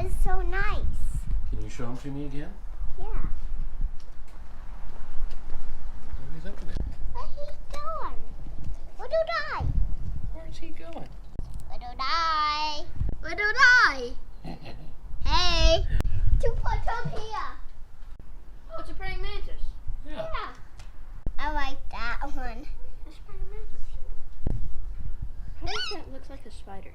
It's so nice. Can you show them to me again? Yeah. What are you looking at? What he's doing? What did I? Where's he going? What did I? What did I? Hey. Two photos here. Oh, it's a praying mantis. Yeah. Yeah. I like that one. It's a praying mantis. How does that look like a spider?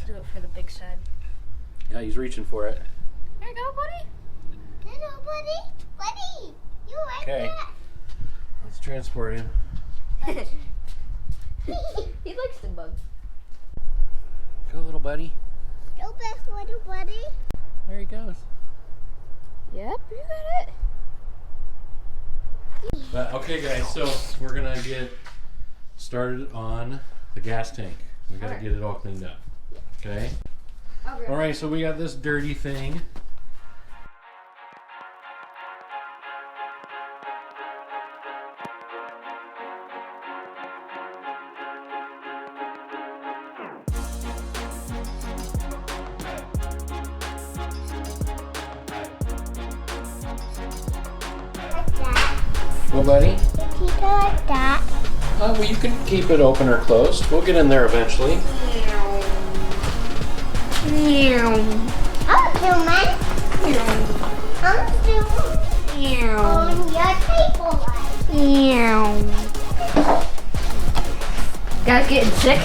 Do it for the big side. Yeah, he's reaching for it. There you go, buddy. Hello, buddy. Buddy. You like Okay. Let's transport him. that? He likes the bug. Go, little buddy. Go back, little buddy. There he goes. Yep, you got it. But okay, guys, so we're gonna get started on the gas tank. We gotta Alright. get it all cleaned up. Okay. All right, so we got this dirty thing. Like that. Well, buddy. You keep it like that. Well, you can keep it open or closed. We'll get in there eventually. I'm zooming. I'm zooming on your table light. Guys getting sick?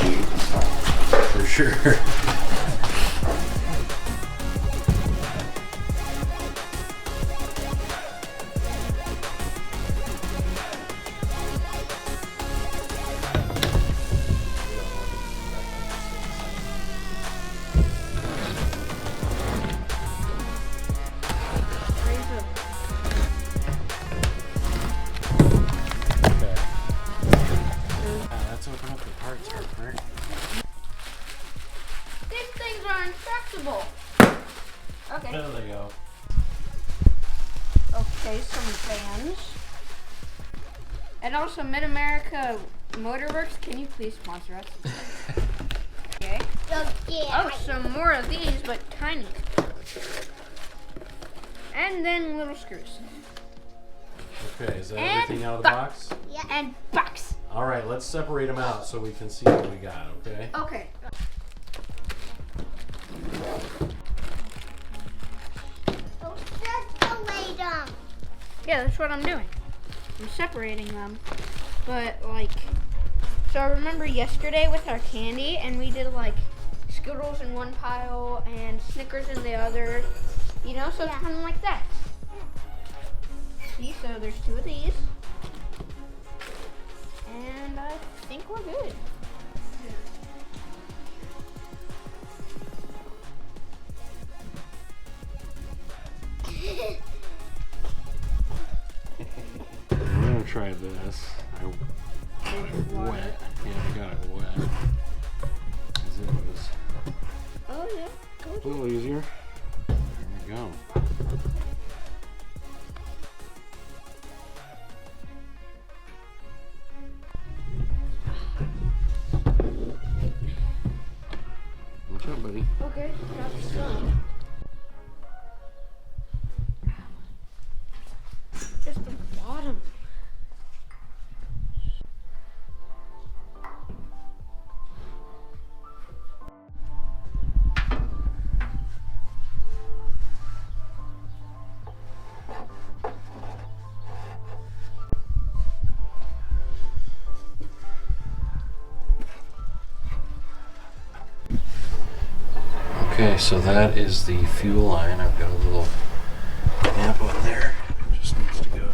For sure. Okay. Let's open up the parts, Harper. These things are intractable. Okay. There they go. Okay, some fans. And also Mid-America Motorworks, can you please sponsor us? Okay. Oh, some more of these, but tiny. And then little screws. Okay, is that And everything out of the box? Yeah. And box. All right, let's separate them out so we can see what we got, okay? Okay. So separate them. Yeah, that's what I'm doing. I'm separating them. But like, so I remember yesterday with our candy and we did like Skittles in one pile and Snickers in the other. You know, so it's Yeah. kind of like that. See, so there's two of these. And I think we're good. I'm gonna try this. Wet. Yeah, I got it wet. 'Cause it was Oh yeah. a little easier. There we go. What's up, buddy? Okay, got the sun. Just the bottom. Okay, so that is the fuel line. I've got a little amp on there. It just needs to go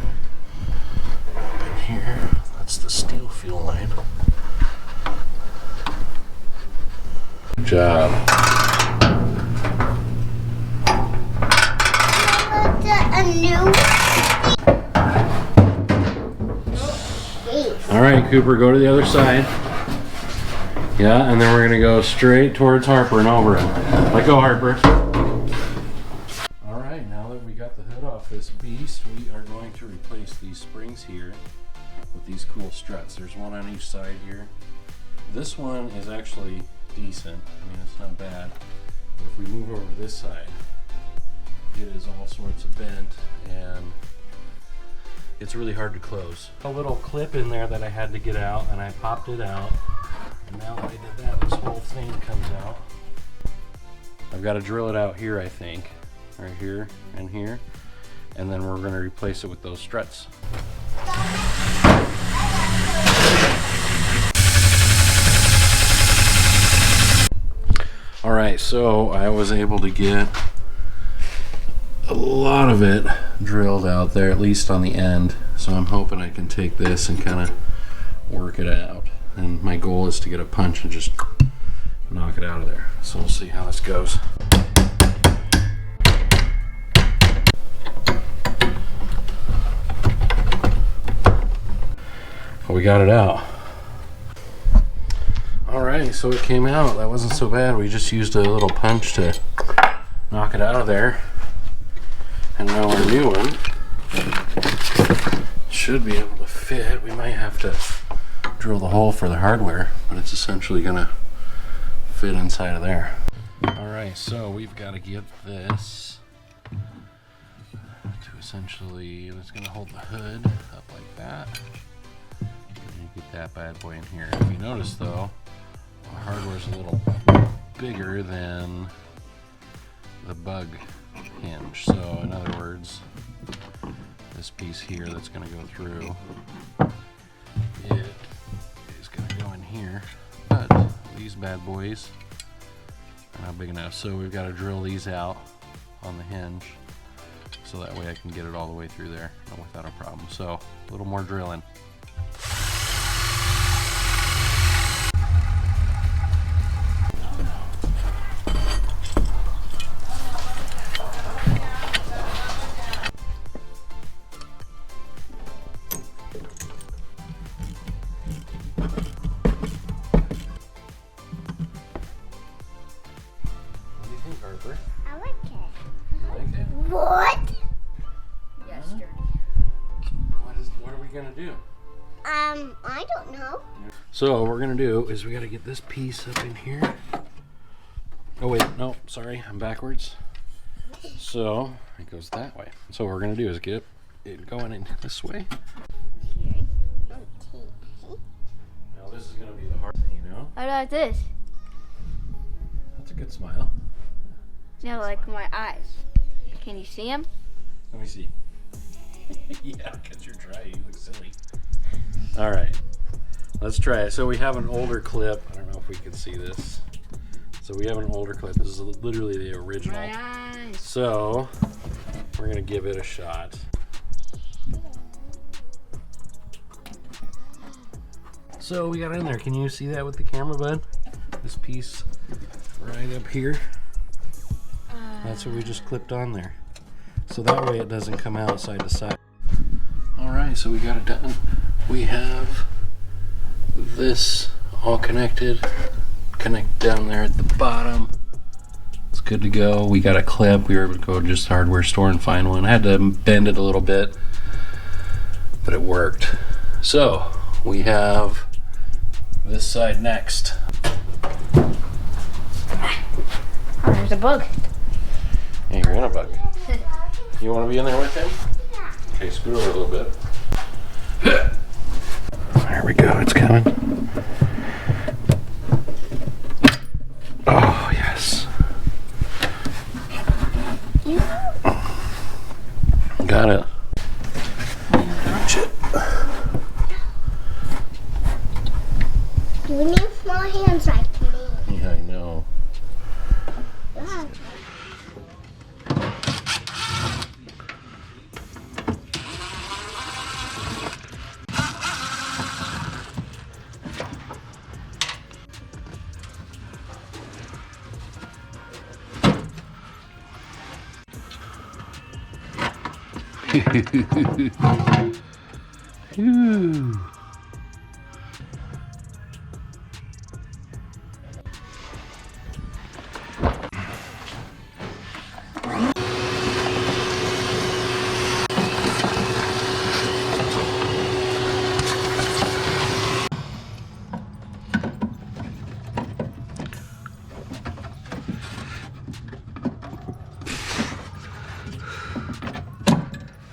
up in here. That's the steel fuel line. Good job. A new. All right, Cooper, go to the other side. Yeah, and then we're gonna go straight towards Harper and over it. Let go, Harper. All right, now that we got the hood off this beast, we are going to replace these springs here with these cool struts. There's one on each side here. This one is actually decent. I mean, it's not bad. But if we move over to this side, it is all sorts of bent and it's really hard to close. A little clip in there that I had to get out, and I popped it out. And now that I did that, this whole thing comes out. I've got to drill it out here, I think. Right here and here. And then we're going to replace it with those struts. Alright, so I was able to get a lot of it drilled out there, at least on the end. So I'm hoping I can take this and kind of work it out. And my goal is to get a punch and just knock it out of there. So we'll see how this goes. Well, we got it out. Alright, so it came out. That wasn't so bad. We just used a little punch to knock it out of there. And now our new one should be able to fit. We might have to drill the hole for the hardware, but it's essentially gonna fit inside of there. Alright, so we've got to get this to essentially, it's gonna hold the hood up like that. And get that bad boy in here. If you notice though, the hardware's a little bigger than the bug hinge. So in other words, this piece here that's going to go through, it is going to go in here, but these bad boys are not big enough, so we've got to drill these out on the hinge so that way I can get it all the way through there without a problem. So a little more drilling. I like it. You like it? What? Yes, Journey. What are we gonna do? I don't know. So what we're gonna do is we gotta get this piece up in here. Oh wait, no, sorry, I'm backwards. So it goes that way. So what we're gonna do is get it going in this way. Okay. Now this is gonna be the hard thing, you know? How about this? That's a good smile. No, like my eyes. Can you see them? Let me see. Yeah, because you're dry, you look silly. All right, let's try it. So we have an older clip. I don't know if we can see this. So we have an older clip. This is literally the original. My eyes. So we're gonna give it a shot. So we got in there. Can you see that with the camera, bud? This piece right up here. That's what we just clipped on there. So that way it doesn't come out side to side. All right, so we got it done. We have this all connected. Connect down there at the bottom. It's good to go. We got a clip. We were able to go to just the hardware store and find one. I had to bend it a little bit, but it worked. So we have this side next. Oh, there's a bug. Hey, you're in a bug. You want to be in there with him? Okay, scoot over a little bit. There we go, it's coming. Oh, yes. Got it. Shit. You need small hands like me. Yeah, I know. Yeah. Ooh.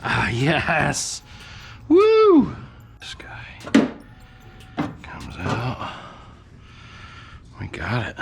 Ah, yes. Woo! This guy comes out. We got it.